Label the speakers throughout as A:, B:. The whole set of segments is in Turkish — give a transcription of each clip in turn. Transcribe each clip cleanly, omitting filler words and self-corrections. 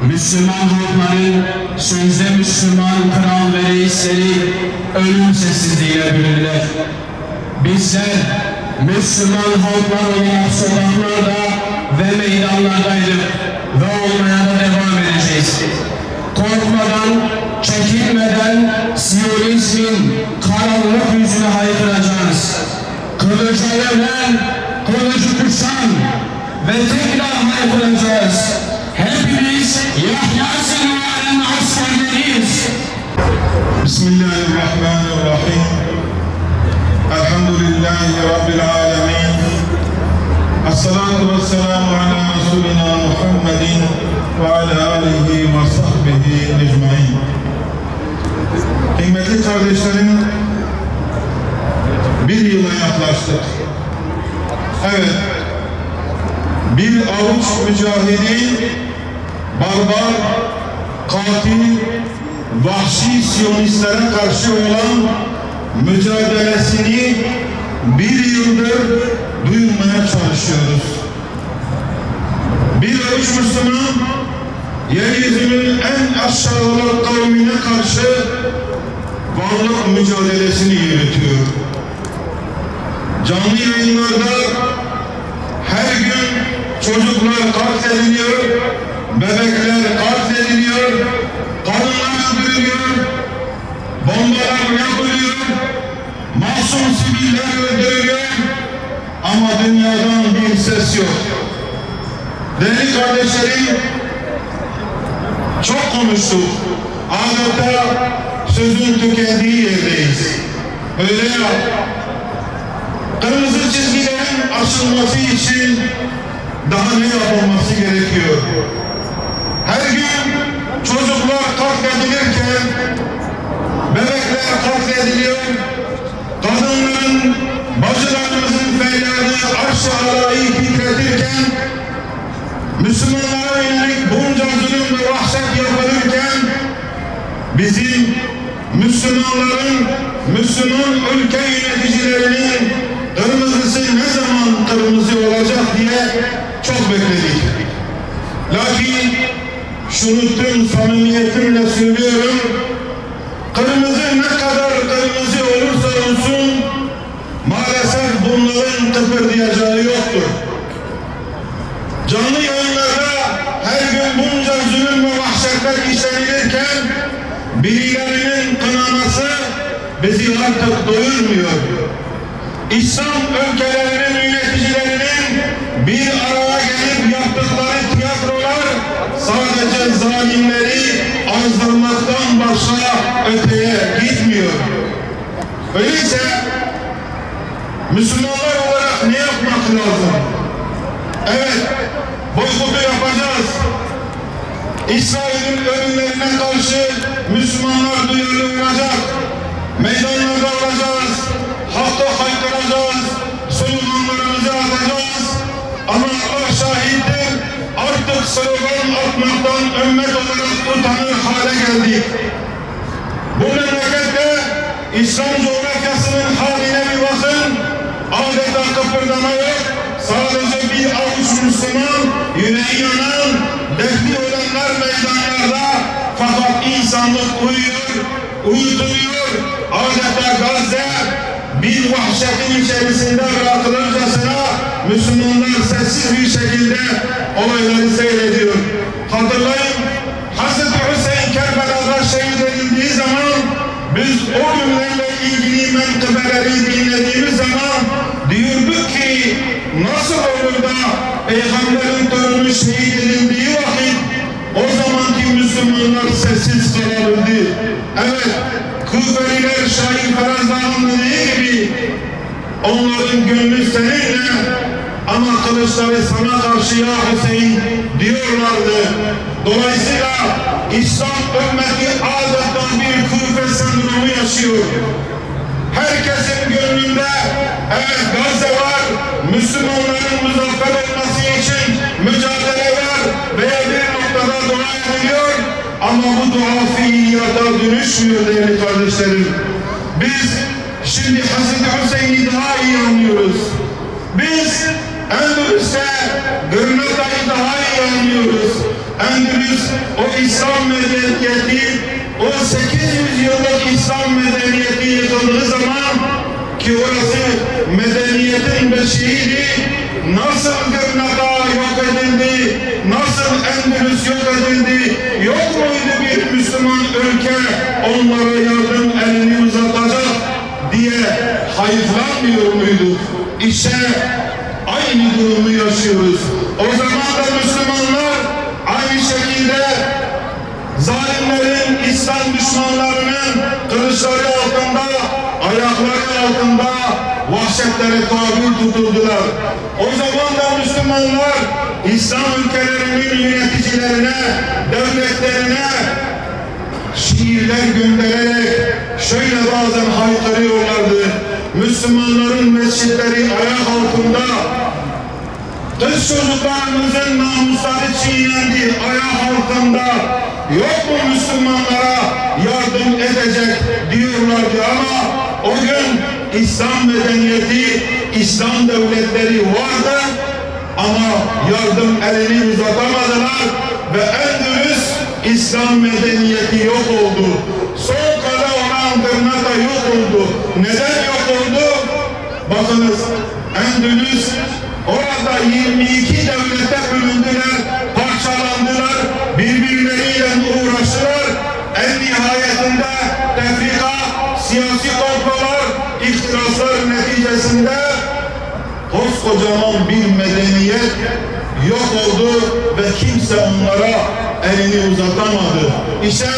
A: Müslüman halkların sözde Müslüman kral ve reisleri ölüm sessizliğiyle büründüler. Bizler Müslüman halklar olarak sokaklarda ve meydanlardaydık ve olmaya da devam edeceğiz. Korkmadan, çekinmeden Siyonizmin karanlık yüzüne haykıracağız. Kılıcı evlen, kılıcı kuşan ve tekrar haykıracağız. Hepimiz Yahya Sinvar'ın askerleriyiz.
B: Bismillahirrahmanirrahim. Elhamdülillahi Rabbil alemin. Esselatu vesselamu ala Resulina Muhammedin ve ala alihi ve sahbihi ecmain. Kıymetli kardeşlerim, bir yıla yaklaştık. Evet, bir avuç mücahidin barbar, katil, vahşi Siyonistlere karşı olan mücadelesini bir yıldır duyurmaya çalışıyoruz. Bir avuç Müslüman, yeryüzünün en aşağılık kavmine karşı varlık mücadelesini yürütüyor. Canlı yayınlarda her gün çocuklar katlediliyor, bebekler katlediliyor, kadınlar öldürülüyor, bombalar yapılıyor, masum siviller öldürülüyor ama dünyadan bir ses yok. Değerli kardeşlerim, çok konuştuk. Adeta sözün tükendiği yerdeyiz. Öyle ya, kırmızı çizgilerin aşılması için daha ne yapılması gerekiyor? Her gün çocuklar katledilirken, bebekler katlediliyor, kadınların, bacılarımızın feryadı arş-ı titretirken, Müslümanlara yönelik bunca zulüm ve vahşet yapılırken, bizim Müslümanların, Müslüman ülke yöneticilerinin kırmızısı ne zaman kırmızı olacak diye çok bekledik. Lakin şunu tüm samimiyetimle söylüyorum, kırmızı ne kadar kırmızı olursa olsun maalesef bunların kıpırdayacağı yoktur. Canlı yayınlarda her gün bunca zulüm ve vahşetler işlenilirken birilerinin kınaması bizi artık doyurmuyor. İslam ülkelerinin yöneticilerinin bir araya gelip yaptıkları tiyatrolar sadece zalimleri azdırmaktan başka öteye gitmiyor. Öyleyse Müslümanlar olarak ne yapmak lazım? Evet, boykotu yapacağız. İsrail'in ölümlerine karşı Müslümanlar duyarlı olacak. Meydanlarda olacağız. Hakka haykıracağız. Sloganlarımızı atacağız. Ama Allah şahittir. Artık slogan atmaktan ümmet olarak utanır hale geldik. Bu memlekette İslam coğrafyasının haline bir bakın. Adeta kıpırdama yok. Sadece bir avuç Müslüman, yüreği yanan, defni olanlar meydanlarda, fakat insanlık uyuyor, uyutuluyor. Adeta Gazze bir vahşetin içerisinde bırakılırcasına Müslümanlar sessiz bir şekilde olayları seyrediyor. Hatırlayın, Hazreti Hüseyin Kerbela'da şehit edildiği zaman biz o günlerle ilgili menkıbeleri dinlediğimiz zaman diyorduk ki nasıl olur da Peygamberin torunu şehit edildiği vakit o zamanki Müslümanlar sessiz kalırdı. Evet, Kufeliler Şahin Ferazdan'ın dediği gibi onların gönlü seninle ama kılıçları sana karşı ya Hüseyin diyorlardı. Dolayısıyla İslam ümmeti adeta bir Kufe sendromu yaşıyor. Herkesin gönlünde evet Gazze var, Müslümanların muzaffer olması için mücadele var veya bir noktada dua ediliyor ama bu dua fiiliyata dönüşmüyor değerli kardeşlerim. Biz şimdi Hazreti Hüseyin'i daha iyi anlıyoruz. Biz Endülüs'te Gırnata'yı daha iyi anlıyoruz. Endülüs o İslam medeniyeti, o 800 yıllık İslam medeniyeti yıkıldığı zaman ki orası medeniyetin beşiğiydi, nasıl Gırnata yok edildi, nasıl Endülüs yok edildi, yok muydu bir Müslüman ülke onlara yardım elini uzatacak diye hayıflanmıyor muydu? İşte aynı durumu yaşıyoruz. O zaman da Müslümanlar aynı şekilde zalimlerin, İslam düşmanlarının kılıçları altında, ayakları altında vahşetlere tabi tutuldular. O zaman da Müslümanlar İslam ülkelerinin yöneticilerine, devletlerine şiirler göndererek şöyle bazen haykırıyorlardı. Müslümanların mescitleri ayak altında, kız çocuklarımızın namusları çiğnendi ayak altında, yok mu Müslümanlara yardım edecek diyorlardı ama o gün İslam medeniyeti, İslam devletleri vardı ama yardım elini uzatamadılar ve Endülüs İslam medeniyeti yok oldu. Son kale olan Gırnata yok oldu. Neden yok oldu? Bakınız, Endülüs orada 22 devlete bölündüler, parçalandılar, birbirleriyle uğraştılar. En nihayetinde tefrika, siyasi komplolar, ihtiraslar neticesinde koskocaman bir medeniyet yok oldu ve kimse onlara elini uzatamadı. İşte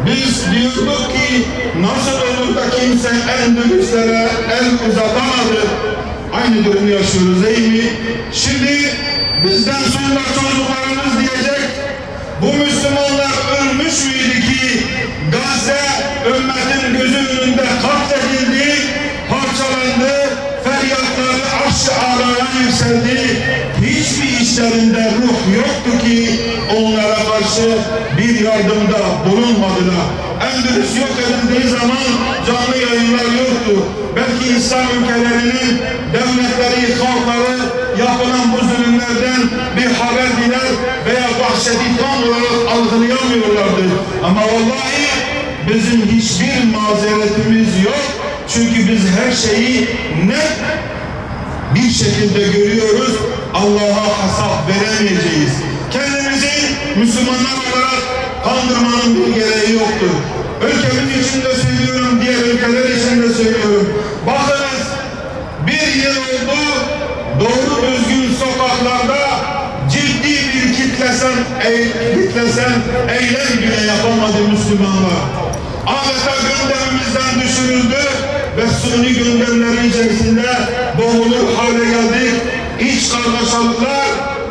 B: biz diyorduk ki nasıl olur da kimse Endülüslere el uzatamadı. Aynı durumu yaşıyoruz değil mi? Şimdi bizden sonra çocuklarımız diyecek, bu Müslümanlar ölmüş müydü ki Gazze ümmetin gözü önünde katledildi, parçalandı, feryatları arş-ı alaya yükseldi. Hiçbir işlerinde ruh yoktu ki onlara karşı bir yardımda bulunmadılar. Endülüs yok edildiği zaman canlı yayınlar yoktu. Belki İslam ülkelerinin devletleri, halkları yapılan bu zulümlerden bir haber diler veya vahşeti tam olarak algılayamıyorlardı. Ama vallahi bizim hiçbir mazeretimiz yok. Çünkü biz her şeyi net bir şekilde görüyoruz. Allah'a hesap veremeyeceğiz. Kendimizi Müslümanlar olarak kandırmanın bir gereği yoktur. Ülkemiz için de söylüyorum, diğer ülkeler için de söylüyorum. Bakınız, bir yıl oldu, doğru düzgün sokaklarda ciddi bir kitlesen eylem bile yapamadı Müslümanlar. Adeta gündemimizden düşürüldü ve suni gündemleri içerisinde boğulur hale geldik. İç kargaşalıklar,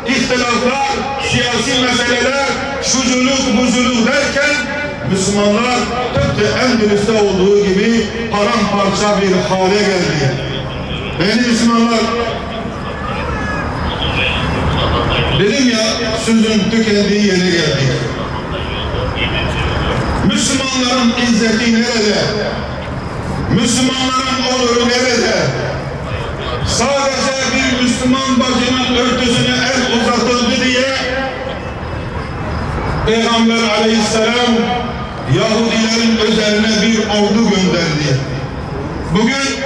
B: ihtilaflar, siyasi meseleler, şuculuk, buculuk derken Müslümanlar tıpkı Endülüs'te olduğu gibi paramparça bir hale geldi. Beni Müslümanlar, dedim ya, sözün tükendiği yere geldik. Müslümanların izzeti nerede? Müslümanların onuru nerede? Sadece bir Müslüman bacının örtüsüne el uzatıldı diye Peygamber aleyhisselam Yahudilerin üzerine bir ordu gönderdi. Bugün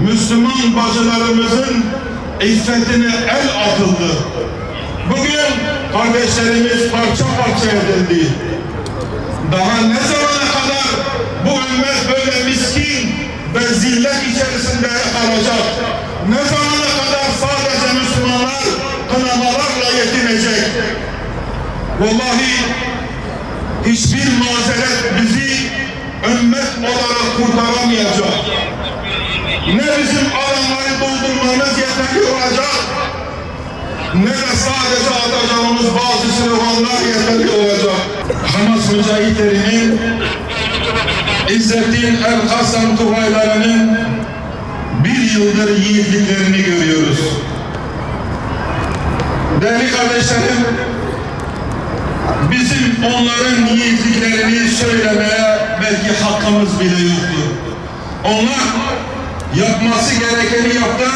B: Müslüman bacılarımızın iffetine el atıldı. Bugün kardeşlerimiz parça parça edildi. Daha ne zamana kadar bu ümmet böyle miskin ve zillet içerisinde kalacak? Ne zamana kadar sadece Müslümanlar kınamalarla yetinecek? Vallahi hiçbir mazeret bizi ümmet olarak kurtaramayacak. Ne bizim alanları doldurmamız yeterli olacak, ne de sadece atacağımız bazı sloganlar yeterli olacak. Hamas mücahitlerinin, İzzettin El-Kasam Tugaylarının bir yıldır yiğitliklerini görüyoruz. Değerli kardeşlerim, bizim onların yiğitliklerini söylemeye belki hakkımız bile yoktu. Onlar yapması gerekeni yaptı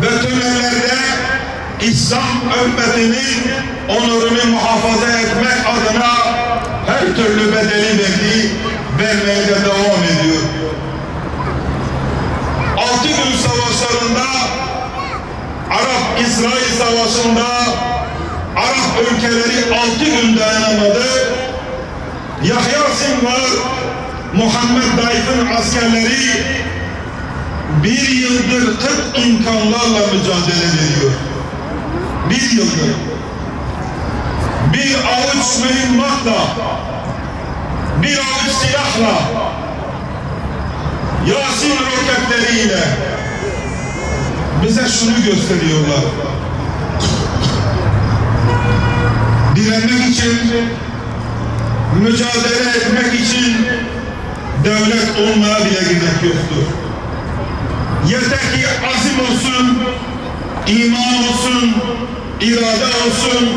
B: ve tünellerde İslam ümmetinin onurunu muhafaza etmek adına her türlü bedeli vermeye de devam ediyor. 6 gün savaşlarında, Arap-İsrail savaşında Arap ülkeleri 6 gün dayanamadı. Yahya Sinvar, Muhammed Dayf'ın askerleri 1 yıldır 40 imkanlarla mücadele ediyor. 1 yıldır. Bir avuç mühimmatla, bir avuç silahla, Yasin roketleriyle bize şunu gösteriyorlar. Direnmek için, mücadele etmek için devlet olmaya bile gerek yoktur. Yeter ki azim olsun, iman olsun, irade olsun,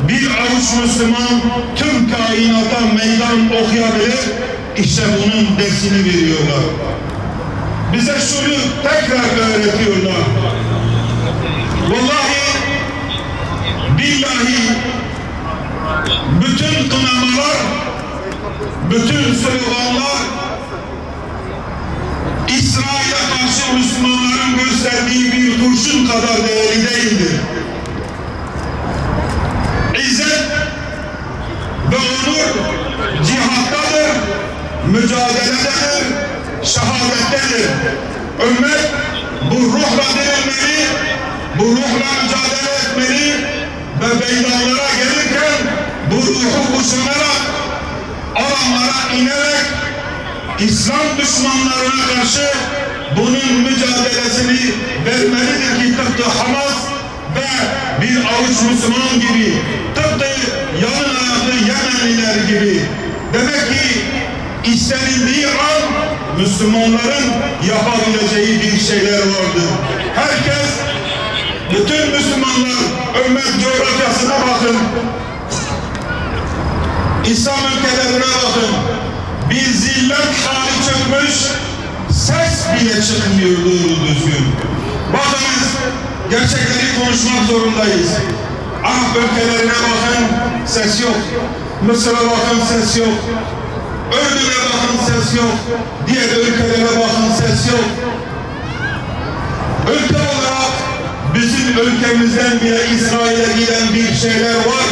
B: bir avuç Müslüman tüm kainata meydan okuyabilir. İşte bunun dersini veriyorlar. Bize şunu tekrar öğretiyorlar. Vallahi, billahi, bütün kınamalar, bütün sloganlar İsrail'e karşı Müslümanların gösterdiği bir kurşun kadar değerli değildir. İzzet ve onur cihattadır, mücadelededir, şehadettedir. Ümmet bu ruhla dirilmeli, bu ruhla mücadele etmeli ve meydanlara gelirken bu ruhu kuşanarak, alanlara inerek İslam düşmanlarına karşı bunun mücadelesini vermelidir ki tıpkı Hamas ve bir avuç Müslüman gibi, tıpkı yalın ayaklı Yemenliler gibi. Demek ki istenildiği an Müslümanların yapabileceği bir şeyler vardır. Herkes, bütün Müslümanlar ümmet coğrafyasına bakın. İslam ülkelerine bakın. Bir zillet hali çökmüş, ses bile çıkmıyor doğru düzgün. Bakınız, gerçekleri konuşmak zorundayız. Arap ülkelerine bakın, ses yok. Mısır'a bakın, ses yok. Ürdün'e bakın, ses yok. Diğer ülkelere bakın, ses yok. Ülke olarak bizim ülkemizden bile İsrail'e giden bir şeyler var.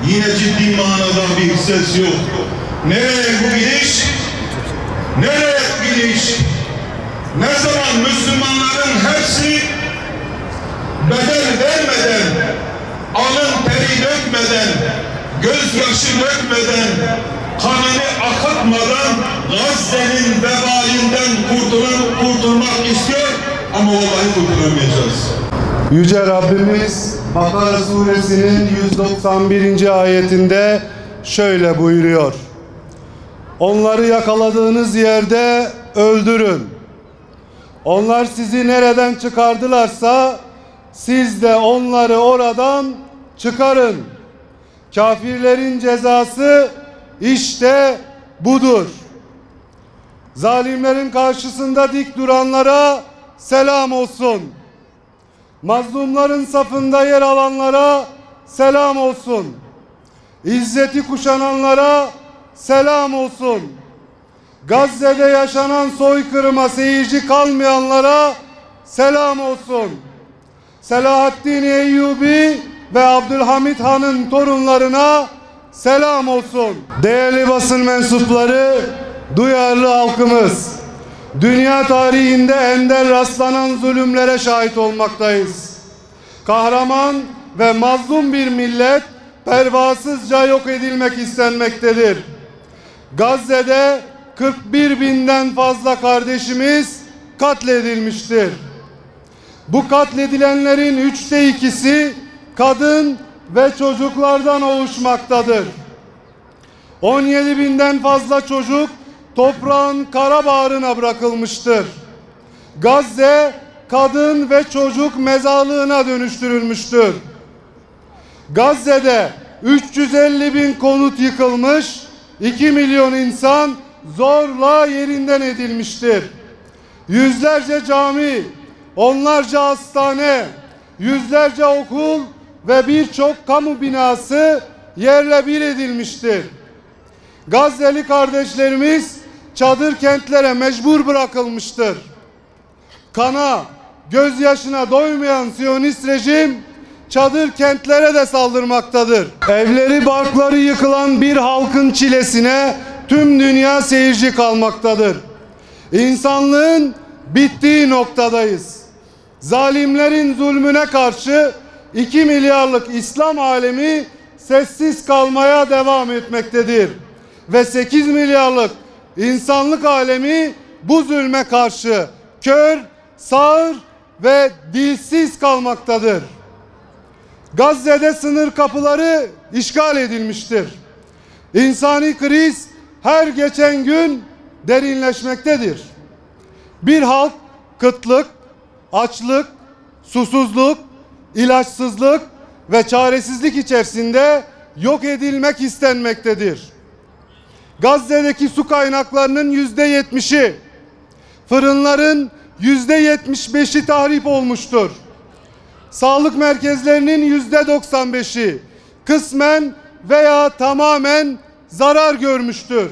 B: Yine ciddi manada bir ses yok. Nereye bu gidiş? Nereye gidiş? Ne zaman Müslümanların hepsi bedel vermeden, alın teri dökmeden, gözyaşı dökmeden, kanını akıtmadan Gazze'nin vebalinden kurtulmak istiyor ama vallahi kurtulamayacağız.
C: Yüce Rabbimiz Bakara suresinin 191. ayetinde şöyle buyuruyor. Onları yakaladığınız yerde öldürün. Onlar sizi nereden çıkardılarsa siz de onları oradan çıkarın. Kafirlerin cezası işte budur. Zalimlerin karşısında dik duranlara selam olsun. Mazlumların safında yer alanlara selam olsun. İzzeti kuşananlara selam olsun. Gazze'de yaşanan soykırıma seyirci kalmayanlara selam olsun. Selahaddin Eyyubi ve Abdülhamit Han'ın torunlarına selam olsun. Değerli basın mensupları, duyarlı halkımız, dünya tarihinde ender rastlanan zulümlere şahit olmaktayız. Kahraman ve mazlum bir millet pervasızca yok edilmek istenmektedir. Gazze'de 41 binden fazla kardeşimiz katledilmiştir. Bu katledilenlerin 3'te 2'si kadın ve çocuklardan oluşmaktadır. 17 binden fazla çocuk toprağın kara bağrına bırakılmıştır. Gazze kadın ve çocuk mezarlığına dönüştürülmüştür. Gazze'de 350 bin konut yıkılmış, 2 milyon insan zorla yerinden edilmiştir. Yüzlerce cami, onlarca hastane, yüzlerce okul ve birçok kamu binası yerle bir edilmiştir. Gazze'li kardeşlerimiz çadır kentlere mecbur bırakılmıştır. Kana, gözyaşına doymayan Siyonist rejim çadır kentlere de saldırmaktadır. Evleri, barkları yıkılan bir halkın çilesine tüm dünya seyirci kalmaktadır. İnsanlığın bittiği noktadayız. Zalimlerin zulmüne karşı 2 milyarlık İslam alemi sessiz kalmaya devam etmektedir. Ve 8 milyarlık insanlık alemi bu zulme karşı kör, sağır ve dilsiz kalmaktadır. Gazze'de sınır kapıları işgal edilmiştir. İnsani kriz her geçen gün derinleşmektedir. Bir halk kıtlık, açlık, susuzluk, ilaçsızlık ve çaresizlik içerisinde yok edilmek istenmektedir. Gazze'deki su kaynaklarının %70'i, fırınların %75'i tahrip olmuştur. Sağlık merkezlerinin %95'i kısmen veya tamamen zarar görmüştür.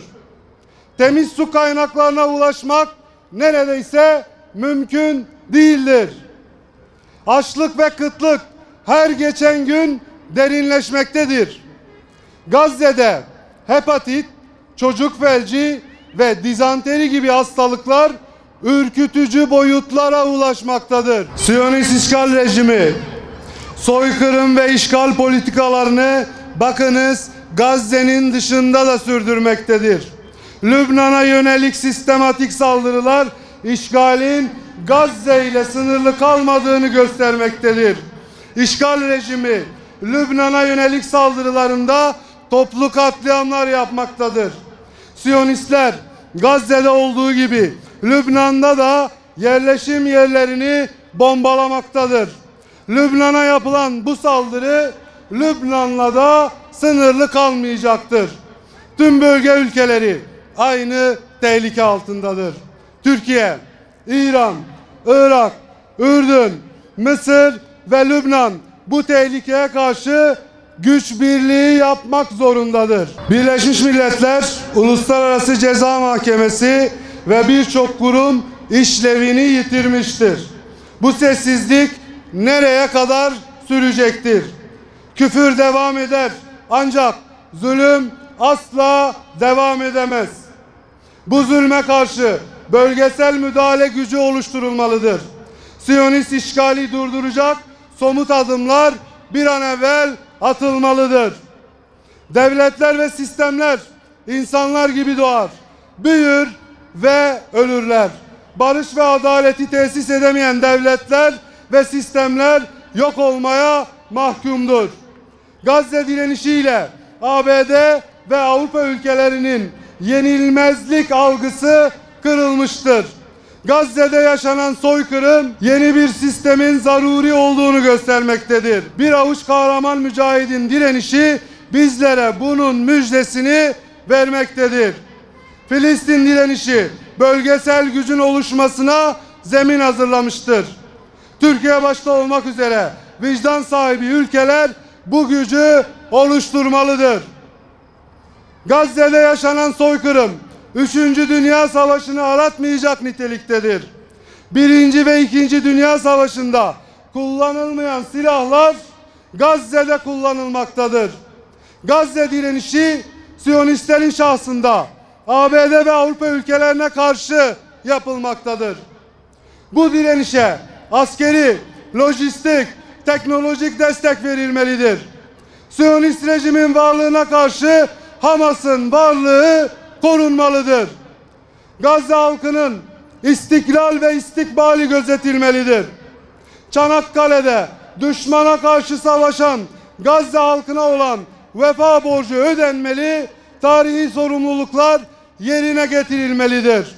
C: Temiz su kaynaklarına ulaşmak neredeyse mümkün değildir. Açlık ve kıtlık her geçen gün derinleşmektedir. Gazze'de hepatit, çocuk felci ve dizanteri gibi hastalıklar ürkütücü boyutlara ulaşmaktadır. Siyonist işgal rejimi soykırım ve işgal politikalarını bakınız Gazze'nin dışında da sürdürmektedir. Lübnan'a yönelik sistematik saldırılar işgalin Gazze ile sınırlı kalmadığını göstermektedir. İşgal rejimi Lübnan'a yönelik saldırılarında toplu katliamlar yapmaktadır. Siyonistler Gazze'de olduğu gibi Lübnan'da da yerleşim yerlerini bombalamaktadır. Lübnan'a yapılan bu saldırı Lübnan'la da sınırlı kalmayacaktır. Tüm bölge ülkeleri aynı tehlike altındadır. Türkiye, İran, Irak, Ürdün, Mısır ve Lübnan bu tehlikeye karşı güç birliği yapmak zorundadır. Birleşmiş Milletler, Uluslararası Ceza Mahkemesi ve birçok kurum işlevini yitirmiştir. Bu sessizlik nereye kadar sürecektir? Küfür devam eder ancak zulüm asla devam edemez. Bu zulme karşı bölgesel müdahale gücü oluşturulmalıdır. Siyonist işgali durduracak somut adımlar bir an evvel atılmalıdır. Devletler ve sistemler insanlar gibi doğar, büyür ve ölürler. Barış ve adaleti tesis edemeyen devletler ve sistemler yok olmaya mahkumdur. Gazze direnişiyle ABD ve Avrupa ülkelerinin yenilmezlik algısı kırılmıştır. Gazze'de yaşanan soykırım yeni bir sistemin zaruri olduğunu göstermektedir. Bir avuç kahraman mücahidin direnişi bizlere bunun müjdesini vermektedir. Filistin direnişi bölgesel gücün oluşmasına zemin hazırlamıştır. Türkiye başta olmak üzere vicdan sahibi ülkeler bu gücü oluşturmalıdır. Gazze'de yaşanan soykırım 3. Dünya Savaşı'nı aratmayacak niteliktedir. 1. ve 2. Dünya Savaşı'nda kullanılmayan silahlar Gazze'de kullanılmaktadır. Gazze direnişi Siyonistlerin şahsında ABD ve Avrupa ülkelerine karşı yapılmaktadır. Bu direnişe askeri, lojistik, teknolojik destek verilmelidir. Siyonist rejimin varlığına karşı Hamas'ın varlığı korunmalıdır. Gazze halkının istiklal ve istikbali gözetilmelidir. Çanakkale'de düşmana karşı savaşan Gazze halkına olan vefa borcu ödenmeli, tarihi sorumluluklar yerine getirilmelidir.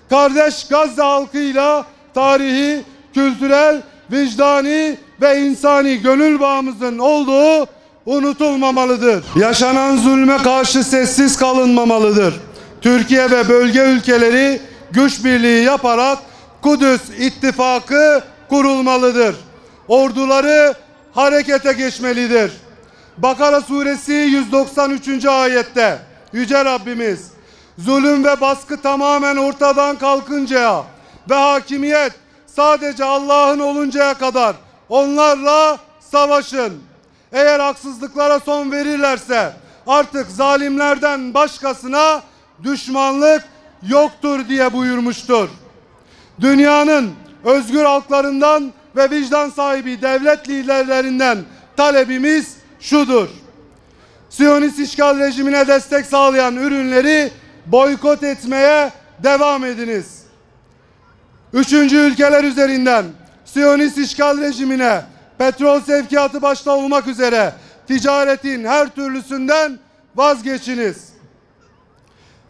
C: Kardeş Gazze halkıyla tarihi, kültürel, vicdani ve insani gönül bağımızın olduğu unutulmamalıdır. Yaşanan zulme karşı sessiz kalınmamalıdır. Türkiye ve bölge ülkeleri güç birliği yaparak Kudüs ittifakı kurulmalıdır. Orduları harekete geçmelidir. Bakara suresi 193. ayette Yüce Rabbimiz zulüm ve baskı tamamen ortadan kalkıncaya ve hakimiyet sadece Allah'ın oluncaya kadar onlarla savaşın. Eğer haksızlıklara son verirlerse artık zalimlerden başkasına düşmanlık yoktur diye buyurmuştur. Dünyanın özgür halklarından ve vicdan sahibi devlet liderlerinden talebimiz şudur: Siyonist işgal rejimine destek sağlayan ürünleri boykot etmeye devam ediniz. Üçüncü ülkeler üzerinden Siyonist işgal rejimine petrol sevkiyatı başta olmak üzere ticaretin her türlüsünden vazgeçiniz.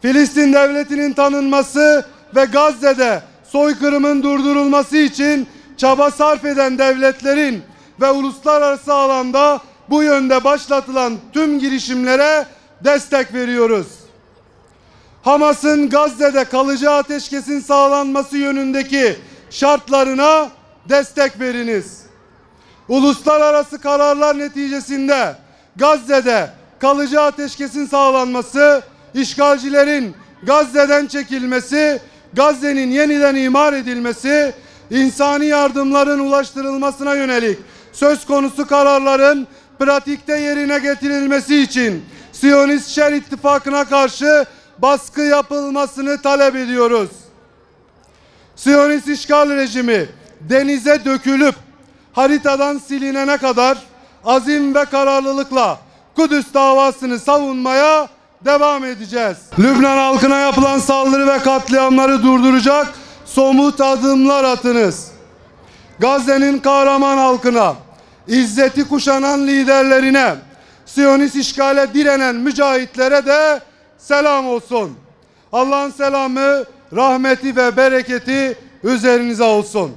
C: Filistin devletinin tanınması ve Gazze'de soykırımın durdurulması için çaba sarf eden devletlerin ve uluslararası alanda bu yönde başlatılan tüm girişimlere destek veriyoruz. Hamas'ın Gazze'de kalıcı ateşkesin sağlanması yönündeki şartlarına destek veriniz. Uluslararası kararlar neticesinde Gazze'de kalıcı ateşkesin sağlanması, işgalcilerin Gazze'den çekilmesi, Gazze'nin yeniden imar edilmesi, insani yardımların ulaştırılmasına yönelik söz konusu kararların pratikte yerine getirilmesi için Siyonist Şer İttifakı'na karşı baskı yapılmasını talep ediyoruz. Siyonist işgal rejimi denize dökülüp haritadan silinene kadar azim ve kararlılıkla Kudüs davasını savunmaya devam edeceğiz. Lübnan halkına yapılan saldırı ve katliamları durduracak somut adımlar atınız. Gazze'nin kahraman halkına, izzeti kuşanan liderlerine, Siyonist işgale direnen mücahitlere de selam olsun. Allah'ın selamı, rahmeti ve bereketi üzerinize olsun.